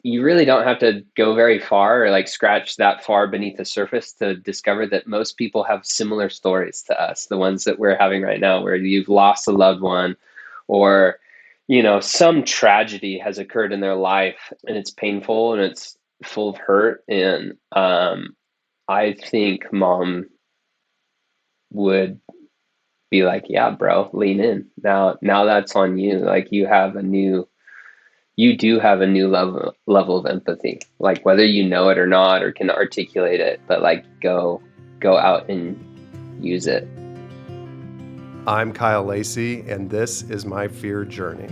you really don't have to go very far or like scratch that far beneath the surface to discover that most people have similar stories to us, the ones that we're having right now, where you've lost a loved one or, some tragedy has occurred in their life and it's painful and it's full of hurt. And I think mom would be like, yeah, bro, lean in. Now that's on you. Like you do have a new level of empathy, like whether you know it or not or can articulate it, but like go out and use it. I'm Kyle Lacy, and this is my fear journey.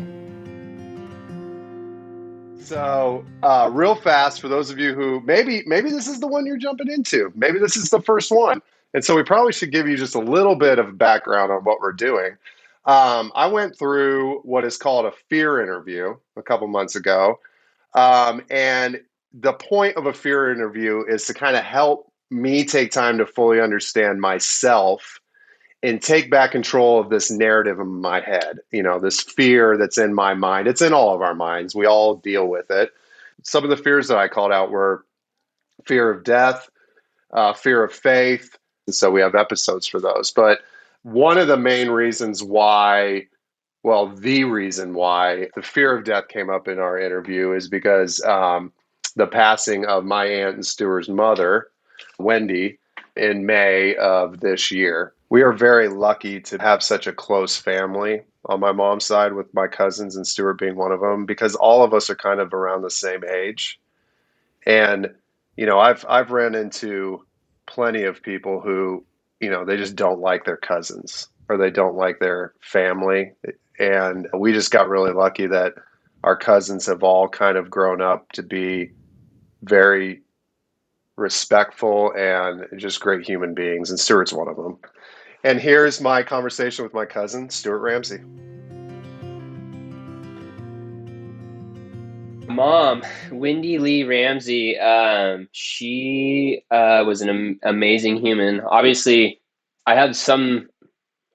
So, real fast, for those of you who maybe this is the one you're jumping into, maybe this is the first one, and so we probably should give you just a little bit of background on what we're doing. I went through what is called a fear interview a couple months ago, and the point of a fear interview is to kind of help me take time to fully understand myself and take back control of this narrative in my head, this fear that's in my mind. It's in all of our minds. We all deal with it. Some of the fears that I called out were fear of death, fear of faith. And so we have episodes for those. But one of the main reasons why, well, the reason why the fear of death came up in our interview is because the passing of my aunt and Stewart's mother, Wendy, in May of this year. We are very lucky to have such a close family on my mom's side, with my cousins and Stewart being one of them, because all of us are kind of around the same age. And, I've ran into plenty of people who, they just don't like their cousins or they don't like their family. And we just got really lucky that our cousins have all kind of grown up to be very respectful and just great human beings. And Stewart's one of them. And here's my conversation with my cousin, Stewart Ramsey. Mom, Wendy Lee Ramsey, she was an amazing human. Obviously, I have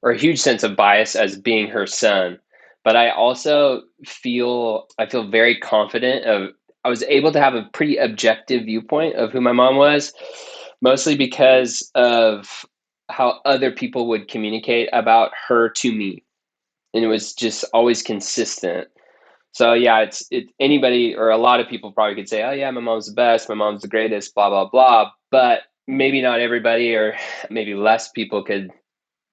a huge sense of bias as being her son, but I feel very confident I was able to have a pretty objective viewpoint of who my mom was, mostly because of how other people would communicate about her to me. And it was just always consistent. So yeah, anybody or a lot of people probably could say, "Oh yeah, my mom's the best, my mom's the greatest, blah blah blah." But maybe not everybody, or maybe less people could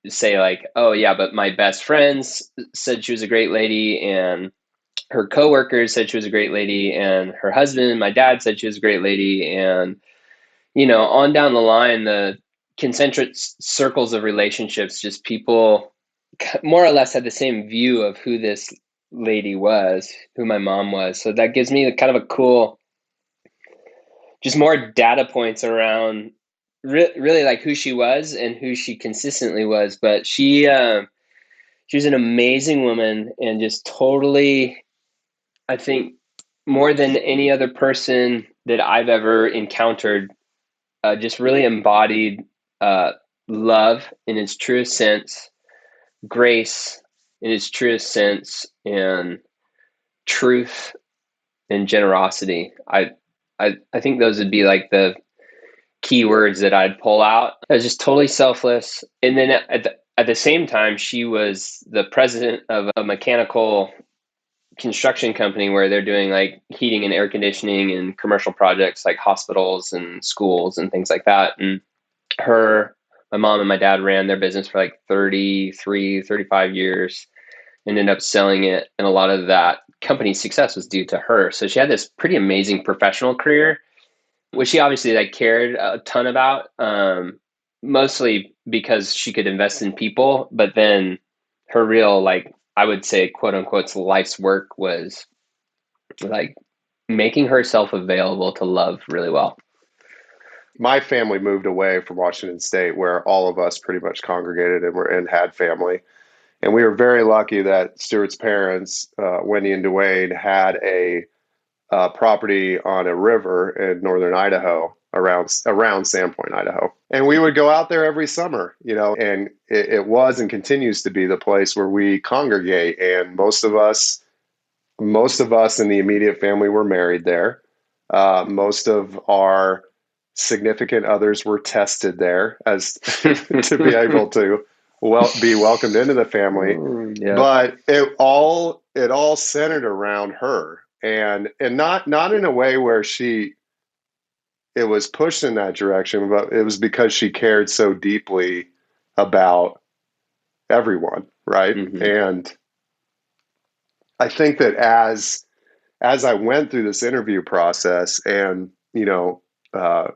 say like, "Oh yeah, but my best friends said she was a great lady, and her coworkers said she was a great lady, and her husband, my dad, said she was a great lady," and on down the line, the concentric circles of relationships, just people more or less had the same view of who this lady was, who my mom was. So that gives me kind of a cool, just more data points around really like who she was and who she consistently was. But she was an amazing woman and just totally, I think, more than any other person that I've ever encountered, just really embodied love in its truest sense, grace in its truest sense, and truth and generosity. I think those would be like the key words that I'd pull out. I was just totally selfless. And then at the same time, she was the president of a mechanical construction company where they're doing like heating and air conditioning and commercial projects like hospitals and schools and things like that. And my mom and my dad ran their business for like 35 years and ended up selling it. And a lot of that company's success was due to her. So she had this pretty amazing professional career, which she obviously like cared a ton about, mostly because she could invest in people. But then her real, like, I would say, quote unquote, life's work was like making herself available to love really well. My family moved away from Washington State, where all of us pretty much congregated and had family. And we were very lucky that Stewart's parents, Wendy and Dwayne, had a property on a river in northern Idaho, around Sandpoint, Idaho. And we would go out there every summer, and it was and continues to be the place where we congregate. And most of us in the immediate family were married there. Most of our significant others were tested there as to be able to be welcomed into the family. Yeah. But it all centered around her, and not in a way where it was pushed in that direction, but it was because she cared so deeply about everyone, right? Mm-hmm. And I think that as I went through this interview process, and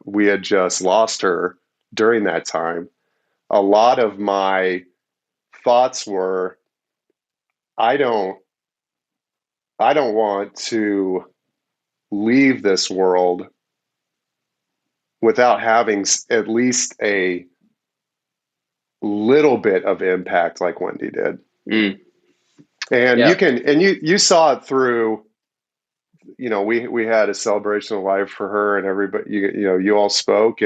we had just lost her during that time, a lot of my thoughts were, I don't I don't want to leave this world without having at least a little bit of impact like Wendy did. Mm. And Yeah. you saw it through, we had a celebration of life for her, and everybody, you all spoke,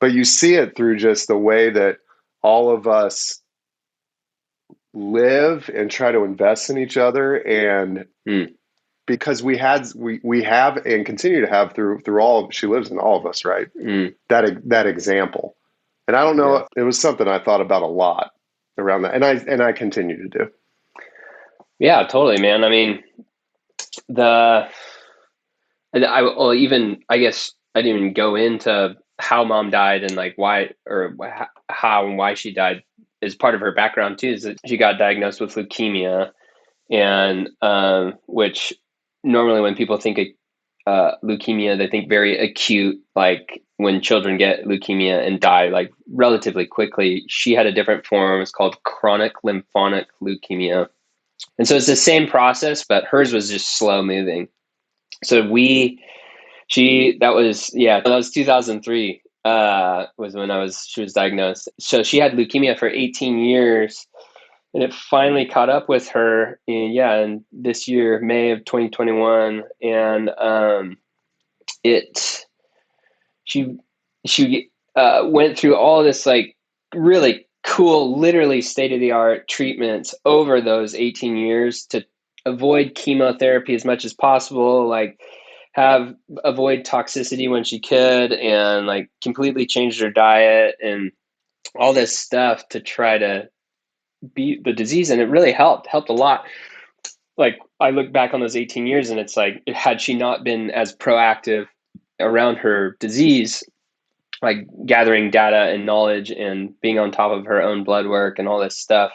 but you see it through just the way that all of us live and try to invest in each other. And Mm. because we have and continue to have through all, she lives in all of us, right? Mm. That example. And I don't Yeah. know, it was something I thought about a lot around that, and I continue to do. Yeah, totally, man. I mean, the well, even I guess I didn't even go into how mom died and like why or how and why she died is part of her background too. Is that she got diagnosed with leukemia, and which normally when people think of leukemia, they think very acute, like when children get leukemia and die like relatively quickly. She had a different form. It's called chronic lymphocytic leukemia, and so it's the same process, but hers was just slow moving. So that was 2003 was when she was diagnosed. So she had leukemia for 18 years, and it finally caught up with her in this year, May of 2021. And it she she went through all this like really cool, literally state of the art treatments over those 18 years to avoid chemotherapy as much as possible, like avoid toxicity when she could, and like completely changed her diet and all this stuff to try to beat the disease. And it really helped a lot. Like I look back on those 18 years and it's like, had she not been as proactive around her disease, like gathering data and knowledge and being on top of her own blood work and all this stuff,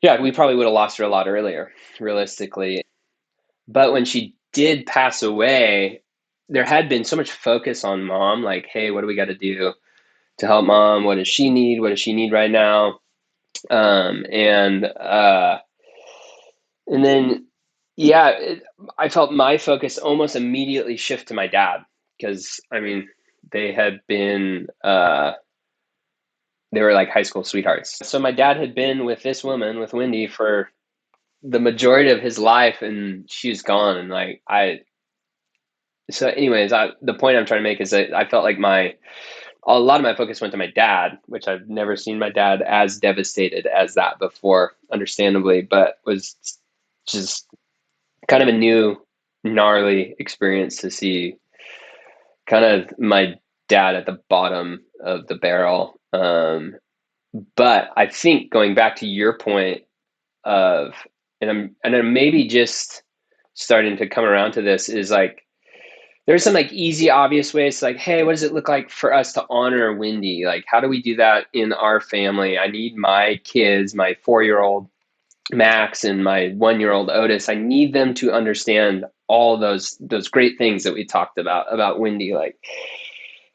we probably would have lost her a lot earlier, realistically. But when she did pass away, there had been so much focus on mom, like, hey, what do we got to do to help mom? What does she need? What does she need right now? Um, and uh, and then, I felt my focus almost immediately shift to my dad, because I mean, they had been they were like high school sweethearts. So my dad had been with this woman, with Wendy, for the majority of his life, and she's gone. And like so anyways, the point I'm trying to make is that I felt like a lot of my focus went to my dad, which I've never seen my dad as devastated as that before, understandably, but was just kind of a new gnarly experience to see kind of my dad at the bottom of the barrel. But I think going back to your point of, and I'm maybe just starting to come around to this, is like, there's some like easy, obvious ways, like, hey, what does it look like for us to honor Wendy? Like, how do we do that in our family? I need my kids, my 4-year-old Max and my 1-year-old Otis, I need them to understand all those great things that we talked about Wendy. Like,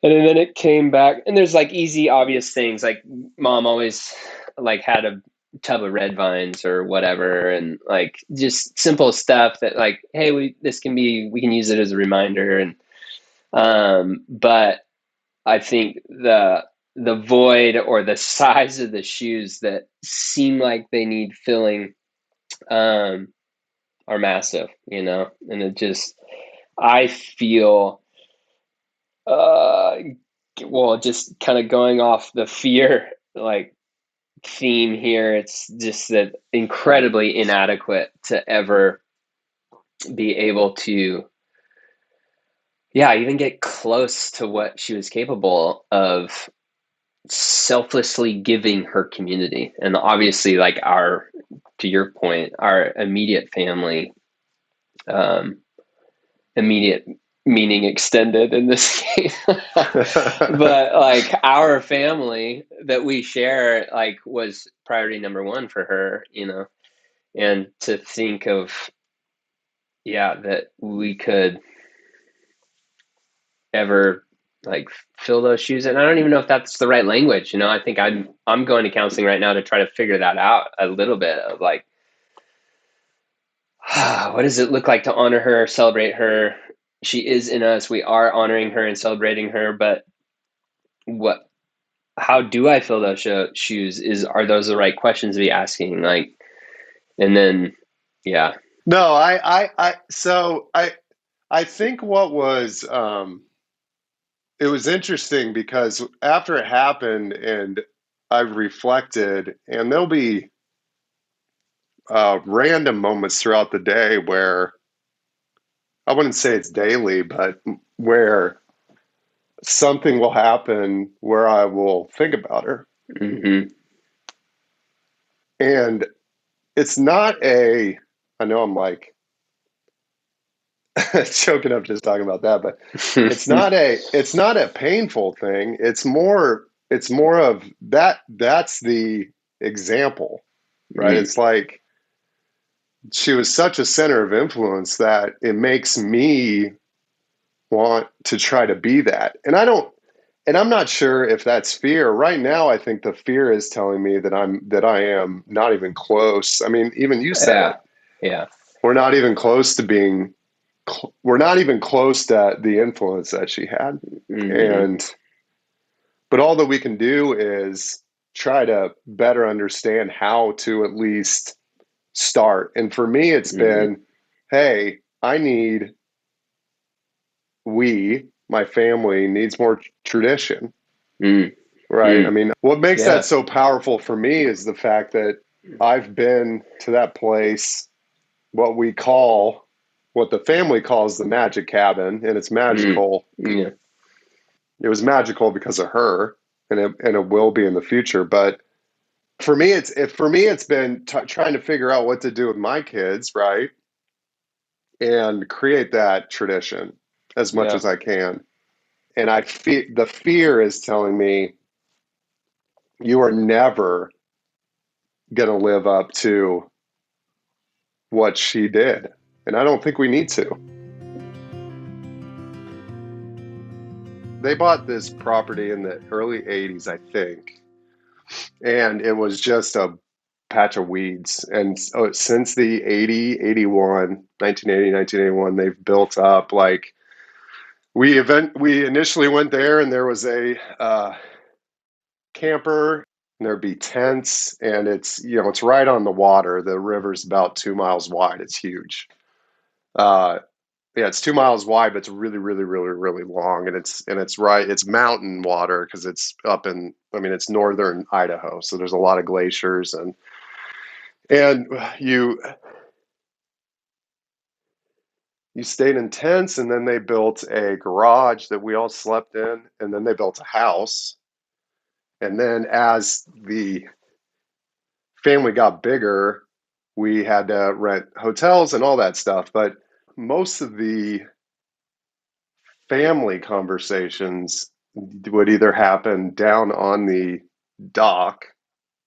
and then it came back, and there's like easy, obvious things, like mom always like had a tub of red vines or whatever, and like just simple stuff that like, hey, we can use it as a reminder. And but I think the void or the size of the shoes that seem like they need filling um, are massive, and it just, I feel, uh, well, just kind of going off the fear like theme here, it's just that incredibly inadequate to ever be able to yeah, even get close to what she was capable of selflessly giving her community. And obviously, like to your point, our immediate family, um, immediate meaning extended in this case, but like our family that we share, like was priority number one for her, and to think of, yeah, that we could ever like fill those shoes. And I don't even know if that's the right language. I think I'm going to counseling right now to try to figure that out a little bit of like, what does it look like to honor her, celebrate her? She is in us. We are honoring her and celebrating her, but what how do I fill those shoes? Are those the right questions to be asking? Like, and then, yeah. No, I think what was it was interesting because after it happened and I've reflected, and there'll be random moments throughout the day where I wouldn't say it's daily, but where something will happen where I will think about her. Mm-hmm. And it's not I know I'm like choking up just talking about that, but it's not a painful thing. It's more of that's the example, right? Mm, It's like she was such a center of influence that it makes me want to try to be that. And I'm not sure if that's fear. Right now I think the fear is telling me that I am not even close. I mean, even you said yeah. it. Yeah. We're not even close to being we're not even close to the influence that she had. Mm-hmm. And but all that we can do is try to better understand how to at least start. And for me it's Mm-hmm. been, hey, my family needs more tradition, Mm, right? I mm, mean, what makes that yeah. so powerful for me is the fact that I've been to that place, what the family calls the magic cabin, and it's Mm, magical. yeah. It was magical because of her, and it will be in the future. But for me it's been trying to figure out what to do with my kids, right, and create that tradition as much Yeah. as I can. And the fear is telling me you are never going to live up to what she did, and I don't think we need to. They bought this property in the early 80s, I think, and it was just a patch of weeds. And so since the 1981, they've built up like we initially went there and there was a camper and there'd be tents, and it's right on the water. The river's about 2 miles wide. It's huge. Uh, yeah, it's 2 miles wide, but it's really, really, really, really long, and it's mountain water because it's up in, I mean, it's northern Idaho, so there's a lot of glaciers, and you stayed in tents, and then they built a garage that we all slept in, and then they built a house, and then as the family got bigger, we had to rent hotels and all that stuff, but most of the family conversations would either happen down on the dock.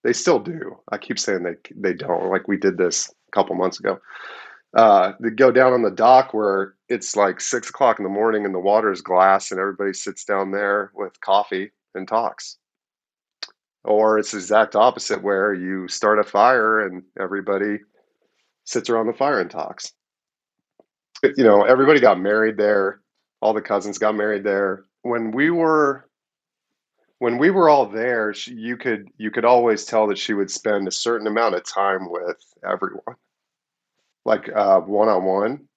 They still do. I keep saying they don't. Like we did this a couple months ago. They go down on the dock where it's like 6 o'clock in the morning and the water is glass and everybody sits down there with coffee and talks. Or it's the exact opposite where you start a fire and everybody sits around the fire and talks. Everybody got married there. All the cousins got married there. When we were all there, you could always tell that she would spend a certain amount of time with everyone, like one on one.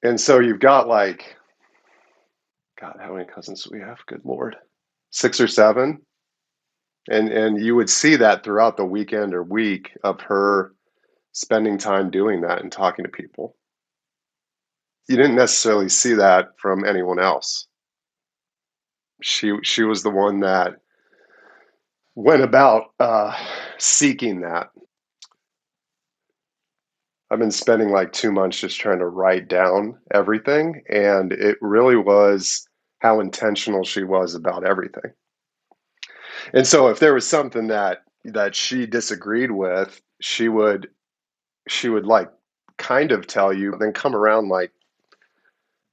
And so you've got like, God, how many cousins do we have? Good Lord, 6 or 7, and you would see that throughout the weekend or week of her spending time doing that and talking to people. you didn't necessarily see that from anyone else. She was the one that went about seeking that. I've been spending like 2 months just trying to write down everything, and it really was how intentional she was about everything. And so if there was something that she disagreed with, she would like kind of tell you, then come around like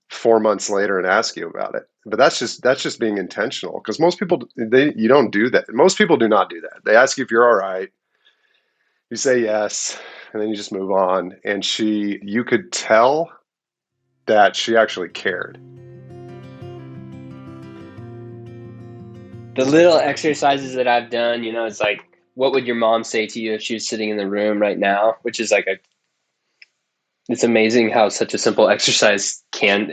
4 months later and ask you about it. But that's just being intentional, because most people, you don't do that. Most people do not do that. They ask you if you're all right. You say yes, and then you just move on. And you could tell that she actually cared. The little exercises that I've done, it's like, what would your mom say to you if she was sitting in the room right now? Which is like it's amazing how such a simple exercise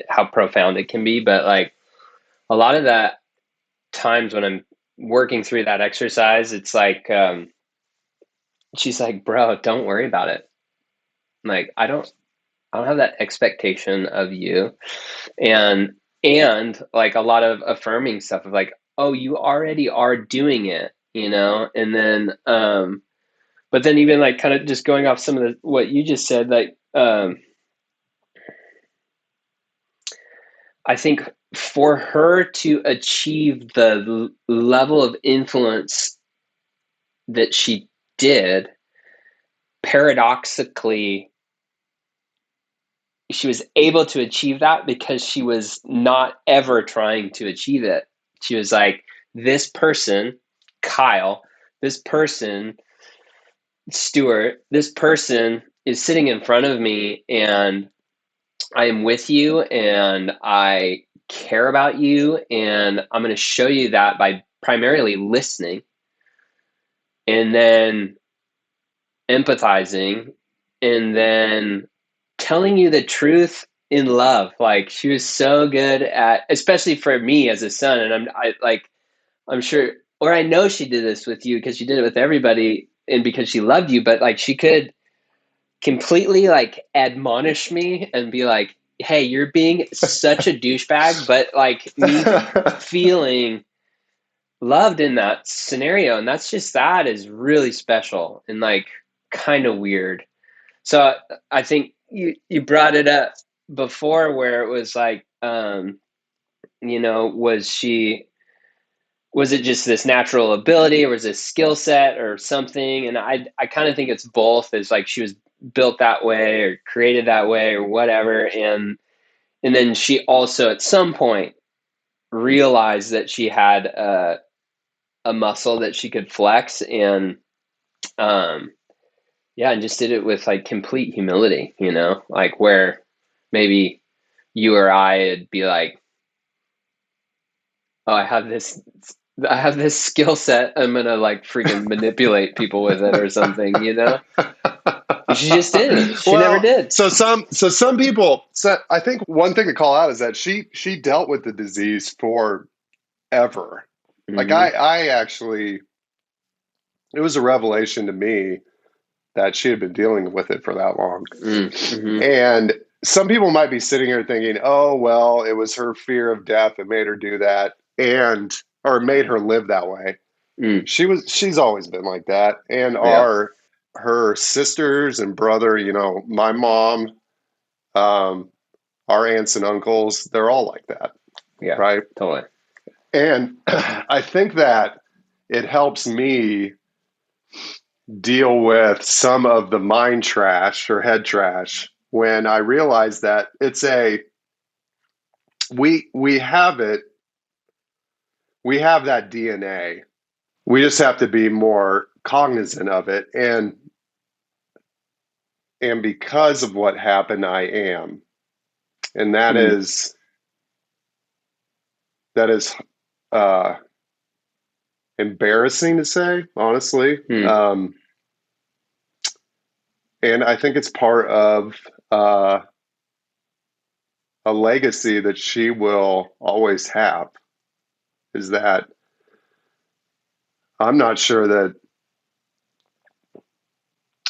how profound it can be. But like a lot of that times when I'm working through that exercise, it's like, she's like, bro, don't worry about it. Like, I don't have that expectation of you. And like a lot of affirming stuff of like, oh, you already are doing it, and then but then even like kind of just going off some of what you just said, like I think for her to achieve the level of influence that she did, paradoxically, she was able to achieve that because she was not ever trying to achieve it. She was like, this person, Kyle, this person, Stewart, this person is sitting in front of me, and I am with you, and I care about you, and I'm going to show you that by primarily listening and then empathizing and then telling you the truth in love. Like, she was so good at, especially for me as a son, and I'm sure, or I know she did this with you because she did it with everybody and because she loved you, but like she could completely like admonish me and be like, hey, you're being such a douchebag, but like me feeling loved in that scenario. And that is really special and like kind of weird. So I think you brought it up before where it was like, was it just this natural ability or was it skill set or something? And I kind of think it's both. Is like she was built that way or created that way or whatever. And then she also at some point realized that she had a muscle that she could flex and, yeah, and just did it with like complete humility, like where maybe you or I'd be like, oh, I have this skill set. I'm gonna like freaking manipulate people with it or something, She just didn't. She never Well, did. some people. So I think one thing to call out is that she dealt with the disease forever. Like Mm-hmm. I actually, it was a revelation to me that she had been dealing with it for that long. Mm-hmm. And some people might be sitting here thinking, oh, well, it was her fear of death that made her do that or made her live that way. Mm. She's always been like that. And Yeah. her sisters and brother, my mom, our aunts and uncles, they're all like that. Yeah. Right. Totally. And I think that it helps me deal with some of the mind trash or head trash when I realize that we have it, we have that DNA. We just have to be more cognizant of it, and because of what happened, I am, and Mm. that is embarrassing to say, honestly. Mm. And I think it's part of a legacy that she will always have, is that I'm not sure that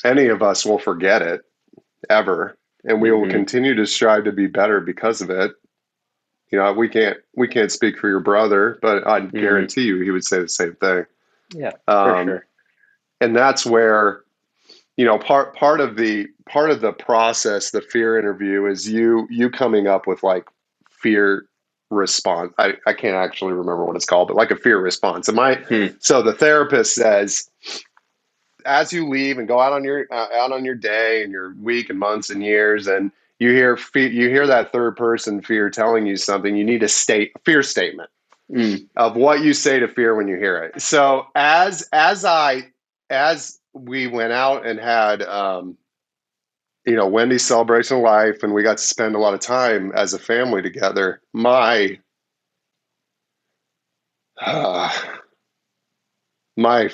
any of us will forget it ever. and we will Mm-hmm. continue to strive to be better because of it. We can't speak for your brother, but I Mm-hmm. guarantee you he would say the same thing. Yeah, for Um, sure. and that's where, part of the process, the fear interview, is you coming up with like fear response. I can't actually remember what it's called, but like a fear response. Hmm. So the therapist says, as you leave and go out on your day and your week and months and years, and you hear that third person fear telling you something, you need a fear statement Mm. of what you say to fear when you hear it. So as we went out and had Wendy's celebration of life, and we got to spend a lot of time as a family together, uh, my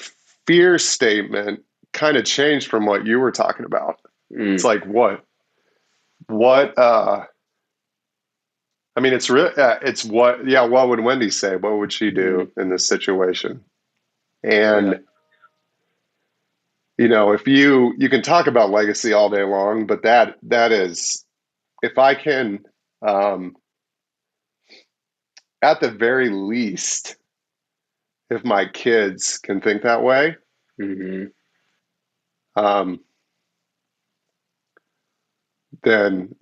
fear statement kind of changed from what you were talking about. It's Mm. like, what I mean, it's really, it's what, yeah, what would Wendy say? What would she Mm. do in this situation? Yeah. And if you can talk about legacy all day long, but that is, if I can, um, at the very least, if my kids can think that way, Mm-hmm. um, then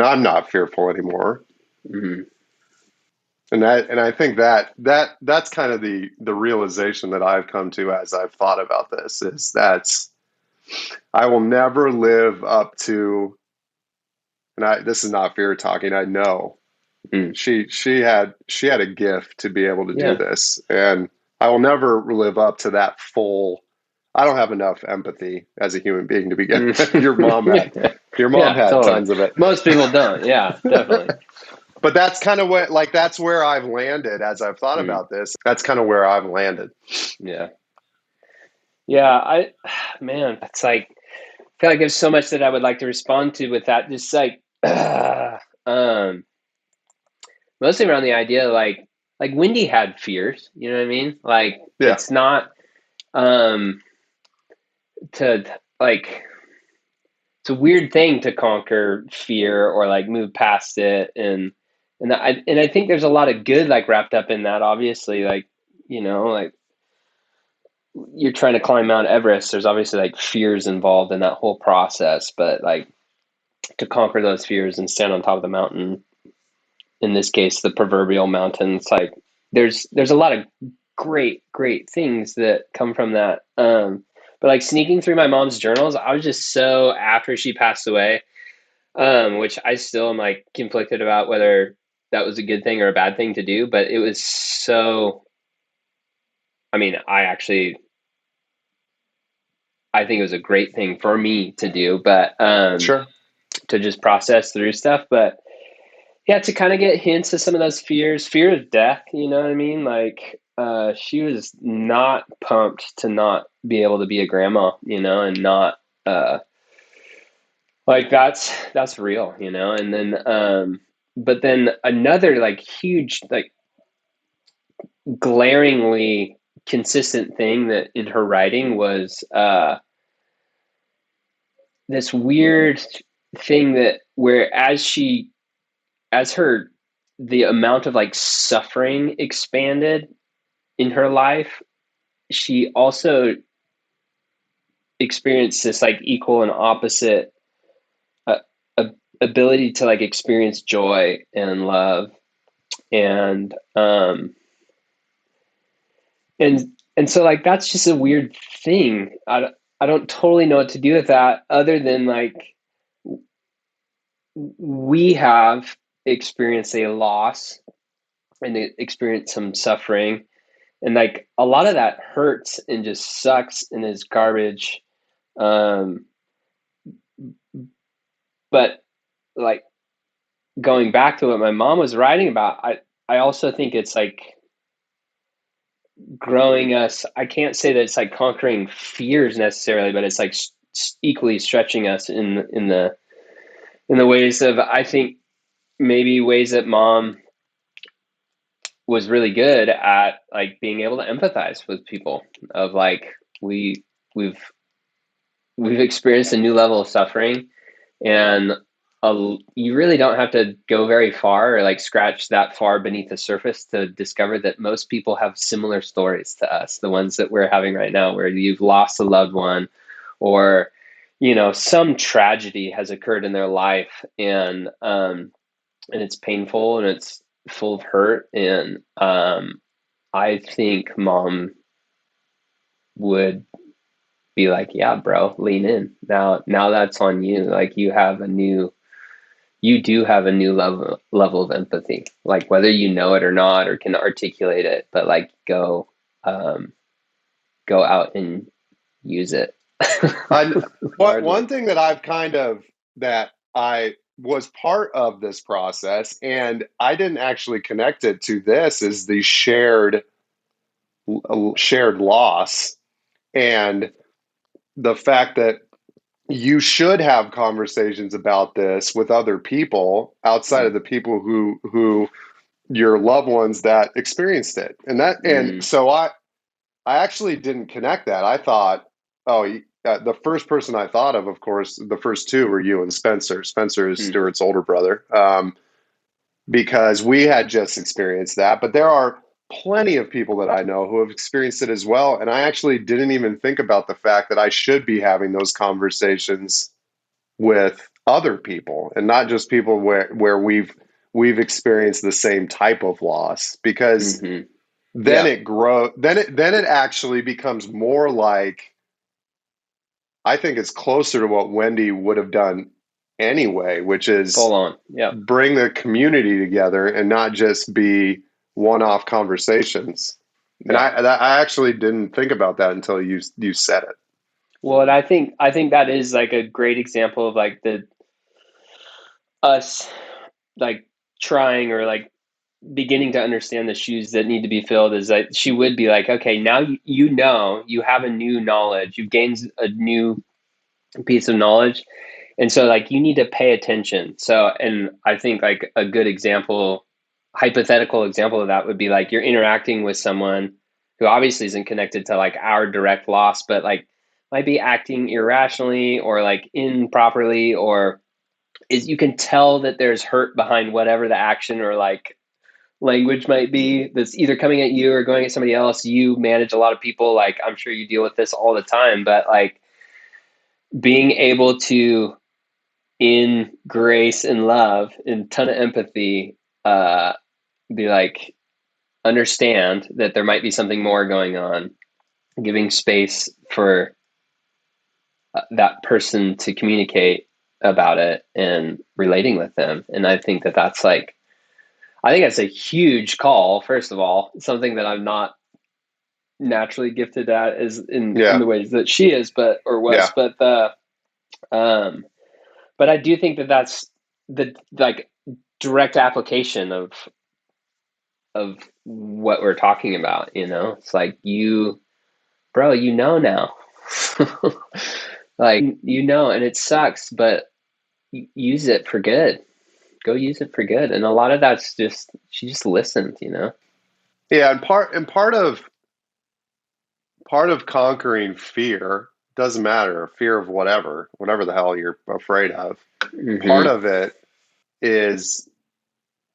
I'm not fearful anymore. Mm-hmm. And I think that's kind of the realization that I've come to as I've thought about this, is that I will never live up to, and this is not fear talking. I know Mm. she had a gift to be able to do Yeah. this, and I will never live up to that full. I don't have enough empathy as a human being to begin with. Your mom had, Mm. your mom Yeah, had totally. tons of it. Most people don't. Yeah, definitely. But that's kind of what, like, that's where I've landed as I've thought Mm. about this. That's kind of where I've landed. Yeah. Yeah. Man, it's like, I feel like there's so much that I would like to respond to with that. Just like, um, mostly around the idea, like Wendy had fears. You know what I mean? Like, Yeah, it's not, um, to like, it's a weird thing to conquer fear or like move past it. And I think there's a lot of good like wrapped up in that, obviously, like, like you're trying to climb Mount Everest, there's obviously like fears involved in that whole process, but like to conquer those fears and stand on top of the mountain, in this case the proverbial mountain, it's like there's a lot of great things that come from that. But like sneaking through my mom's journals, I was just so, after she passed away, which I still am like conflicted about whether that was a good thing or a bad thing to do, but it was so, I mean, I think it was a great thing for me to do, but sure. to just process through stuff. But yeah, to kind of get hints of some of those fears, fear of death, you know what I mean? Like, she was not pumped to not be able to be a grandma, and not, like that's real, and then, but then another like huge, like glaringly consistent thing that in her writing was, this weird thing that where as her the amount of like suffering expanded in her life, she also experienced this like equal and opposite, uh, ability to like experience joy and love, and and so like that's just a weird thing. I don't totally know what to do with that, other than like we have experienced a loss and experienced some suffering, and like a lot of that hurts and just sucks and is garbage. um but like going back to what my mom was writing about, I also think it's like growing us. I can't say that it's like conquering fears necessarily, but it's like equally stretching us in the ways of, I think, maybe ways that mom was really good at, like being able to empathize with people, of like we've we've experienced a new level of suffering, And you really don't have to go very far or like scratch that far beneath the surface to discover that most people have similar stories to us, the ones that we're having right now, where you've lost a loved one or, some tragedy has occurred in their life, and it's painful and it's full of hurt. And I think mom would be like, yeah, bro, lean in. Now that's on you. Like you do have a new level of empathy, like whether you know it or not or can articulate it, but like go out and use it. One thing that that I was part of this process, and I didn't actually connect it to this, is the shared loss, and the fact that you should have conversations about this with other people outside of the people who your loved ones that experienced it. And so I actually didn't connect that. I thought, the first person I thought of course, the first two were you and Spencer. Spencer is Stewart's older brother, because we had just experienced that. But there are plenty of people that I know who have experienced it as well. And I actually didn't even think about the fact that I should be having those conversations with other people and not just people where we've experienced the same type of loss, because then it grows, then it actually becomes more like, I think it's closer to what Wendy would have done anyway, which is full on, bring the community together and not just be one-off conversations. And I actually didn't think about that until you said it. Well, and I think that is like a great example of like us like trying or like beginning to understand the shoes that need to be filled, is that she would be like, okay, now you have a new knowledge, you've gained a new piece of knowledge, and so like you need to pay attention. So, and I think like a good example, hypothetical example of that would be like you're interacting with someone who obviously isn't connected to like our direct loss, but like might be acting irrationally or like improperly, or is, you can tell that there's hurt behind whatever the action or like language might be that's either coming at you or going at somebody else. You manage a lot of people, like I'm sure you deal with this all the time, but like being able to, in grace and love and ton of empathy, be like, understand that there might be something more going on, giving space for that person to communicate about it and relating with them. And I think that's like, I think that's a huge call. First of all, something that I'm not naturally gifted at is in the ways that she is, but but I do think that's the like direct application of what we're talking about. It's like, bro, now, like, and it sucks, but use it for good. Go use it for good. And a lot of that's just, she just listened. Yeah, and part of conquering fear, doesn't matter, fear of whatever the hell you're afraid of. Part of it is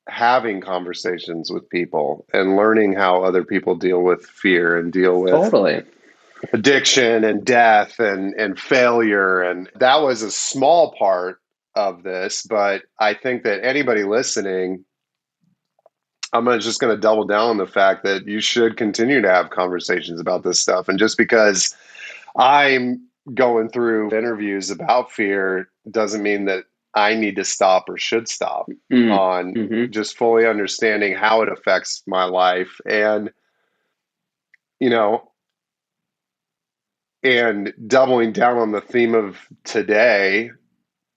having conversations with people and learning how other people deal with fear and deal with addiction and death and failure. And that was a small part of this, but I think that anybody listening, I'm just going to double down on the fact that you should continue to have conversations about this stuff. And just because I'm going through interviews about fear doesn't mean that I need to stop or should stop on just fully understanding how it affects my life. And, and doubling down on the theme of today,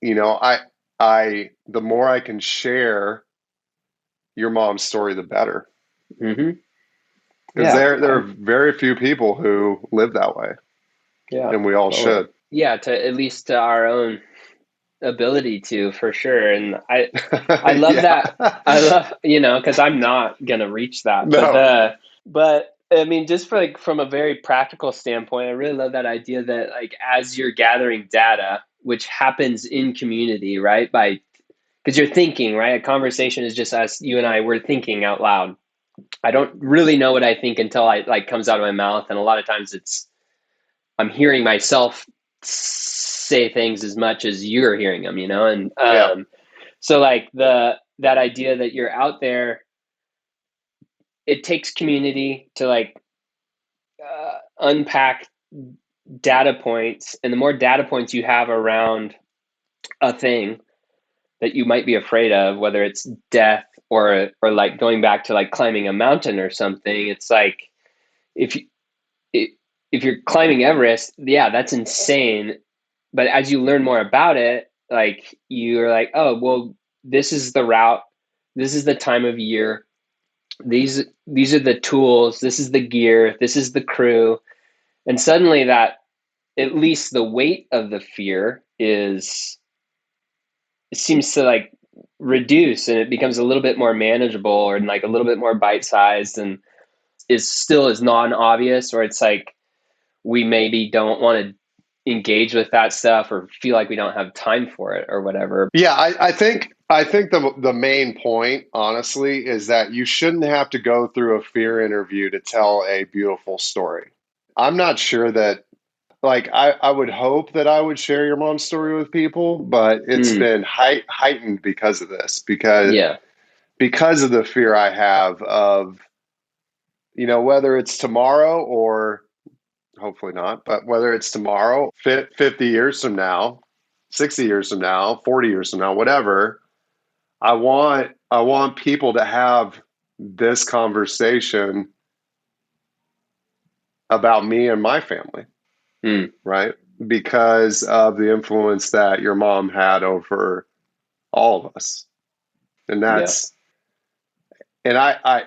the more I can share your mom's story, the better. Because there are very few people who live that way. Yeah. And we all should. Yeah, to at least to our own ability to, for sure. And I love that. I love, because I'm not gonna reach that. No. But I mean, just for from a very practical standpoint, I really love that idea that like as you're gathering data, which happens in community, right? Because you're thinking, right? A conversation is just us, you and I, we're thinking out loud. I don't really know what I think until I like comes out of my mouth. And a lot of times I'm hearing myself say things as much as you're hearing them, And Yeah. so like that idea that you're out there, it takes community to like unpack data points, and the more data points you have around a thing that you might be afraid of, whether it's death or like going back to like climbing a mountain or something, it's like if you, if you're climbing Everest, yeah, that's insane. But as you learn more about it, like you're like, oh, well, this is the route, this is the time of year, these are the tools, this is the gear, this is the crew, and suddenly that at least the weight of the fear it seems to like reduce, and it becomes a little bit more manageable or like a little bit more bite sized, and is still as non-obvious, or it's like we maybe don't want to engage with that stuff or feel like we don't have time for it or whatever. Yeah, I think the main point, honestly, is that you shouldn't have to go through a fear interview to tell a beautiful story. I'm not sure that, like, I would hope that I would share your mom's story with people, but it's Mm, been heightened because of this, because yeah. of the fear I have of, whether it's tomorrow or hopefully not, but whether it's tomorrow, 50 years from now, 60 years from now, 40 years from now, whatever, I want people to have this conversation about me and my family, Mm, right? Because of the influence that your mom had over all of us. And yeah. that's and I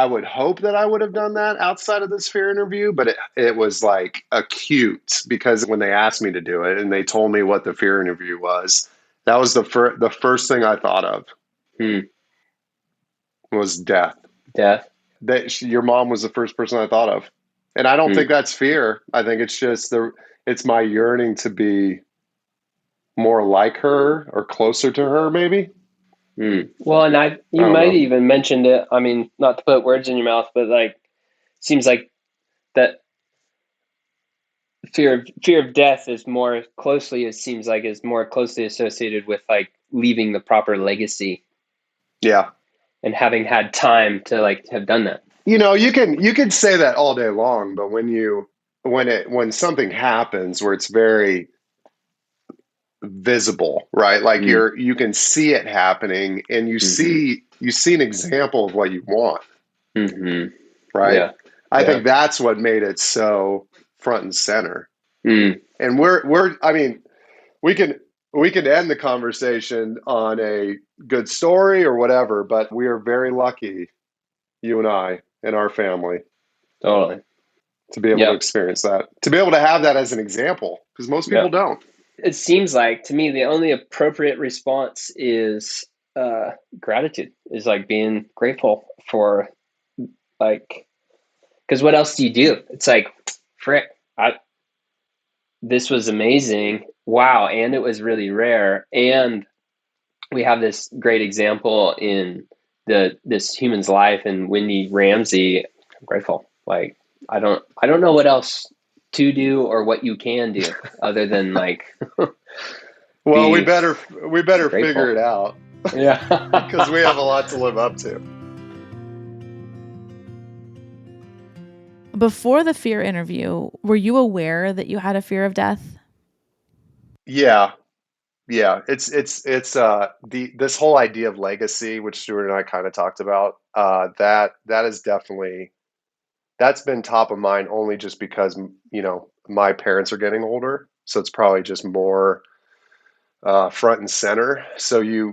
would hope that I would have done that outside of this fear interview, but it was like acute because when they asked me to do it and they told me what the fear interview was, that was the first thing I thought of Mm, was death. death. Your mom was the first person I thought of. And I don't Mm, think that's fear. I think it's just it's my yearning to be more like her or closer to her, maybe. mm. Well, and I you don't might know. even mentioned it. I mean, not to put words in your mouth, but like, seems like that fear of death is more closely, it seems like, is more closely associated with like leaving the proper legacy Yeah. and having had time to like have done that. You can say that all day long, but when something happens where it's very visible, right? Like Mm, you can see it happening and mm-hmm, you see an example of what you want, mm-hmm. right? Yeah, I yeah. think that's what made it so front and center. Mm, And I mean, we can we can end the conversation on a good story or whatever, but we are very lucky, you and I and our family, totally. to be able to Yeah, experience that, to be able to have that as an example, because most yeah. people don't. It seems like to me the only appropriate response is gratitude, is like being grateful for like, because what else do you do? It's like, frick, this was amazing. Wow. And it was really rare. And we have this great example in this human's life in Wendy Ramsey. I'm grateful. Like, I don't know what else to do or what you can do other than like Well, we be better figure grateful. it out because we have a Yeah. lot to live up to. Before the fear interview, were you aware that you had a fear of death? Yeah, yeah. It's this whole idea of legacy, which Stuart and I kind of talked about. That is definitely that's been top of mind only just because my parents are getting older, so it's probably just more front and center. So yeah,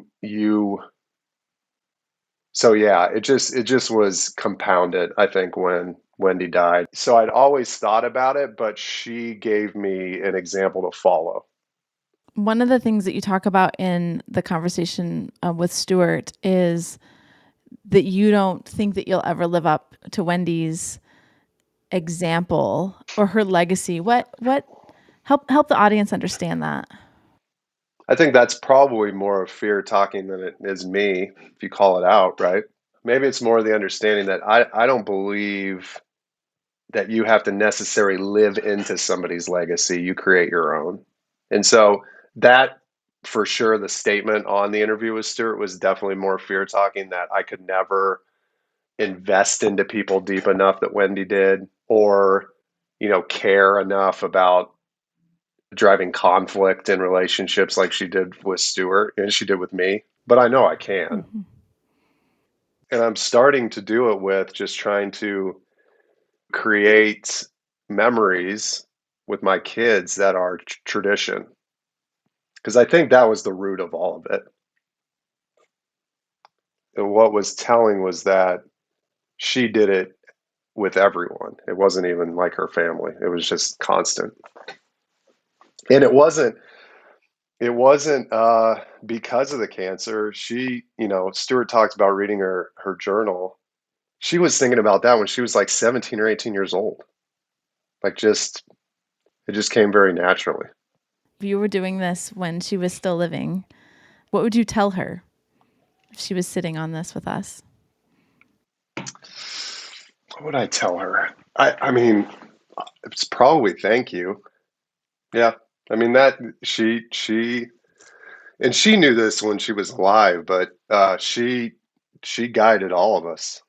it just was compounded, I think, when Wendy died. So I'd always thought about it, but she gave me an example to follow. One of the things that you talk about in the conversation with Stewart is that you don't think that you'll ever live up to Wendy's example or her legacy. What Help the audience understand that. I think that's probably more of fear talking than it is me, if you call it out, right? Maybe it's more the understanding that I don't believe that you have to necessarily live into somebody's legacy. You create your own. And so that, for sure, the statement on the interview with Stewart was definitely more fear talking, that I could never invest into people deep enough that Wendy did, or, care enough about driving conflict in relationships like she did with Stewart and she did with me. But I know I can. Mm-hmm. And I'm starting to do it with just trying to create memories with my kids that are tradition. Because I think that was the root of all of it. And what was telling was that she did it with everyone. It wasn't even like her family. It was just constant. And it wasn't because of the cancer. She, Stewart talked about reading her journal. She was thinking about that when she was like 17 or 18 years old. Like it just came very naturally. If you were doing this when she was still living, what would you tell her if she was sitting on this with us? What would I tell her? I mean, it's probably thank you. Yeah. I mean that she and she knew this when she was alive, but she guided all of us.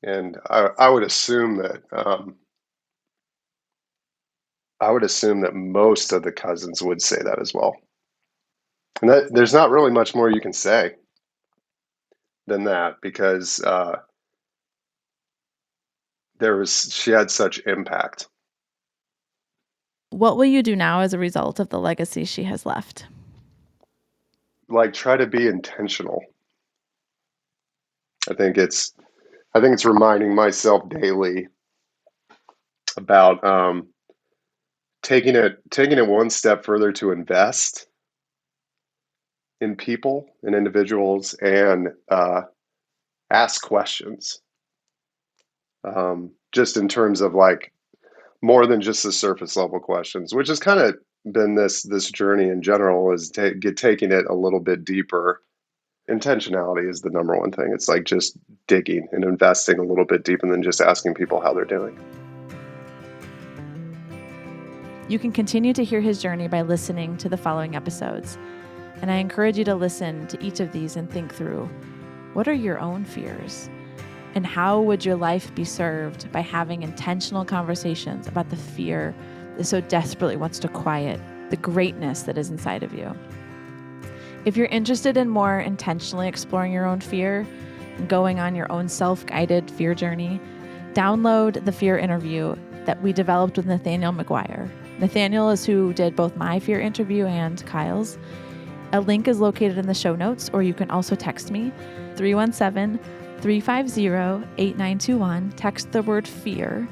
And I would assume that most of the cousins would say that as well. And there's not really much more you can say than that, because she had such impact. What will you do now as a result of the legacy she has left? Like, try to be intentional. I think it's reminding myself daily about taking it one step further to invest in people and individuals, and ask questions. Just in terms of like more than just the surface level questions, which has kind of been this journey in general, is taking it a little bit deeper. Intentionality is the number one thing. It's like just digging and investing a little bit deeper than just asking people how they're doing. You can continue to hear his journey by listening to the following episodes. And I encourage you to listen to each of these and think through, what are your own fears? And how would your life be served by having intentional conversations about the fear that so desperately wants to quiet the greatness that is inside of you? If you're interested in more intentionally exploring your own fear and going on your own self-guided fear journey, download the fear interview that we developed with Nathaniel McGuire. Nathaniel is who did both my fear interview and Kyle's. A link is located in the show notes, or you can also text me, 317-350-8921. Text the word fear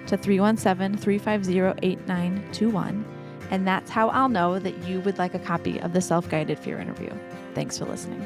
to 317-350-8921. And that's how I'll know that you would like a copy of the self-guided fear interview. Thanks for listening.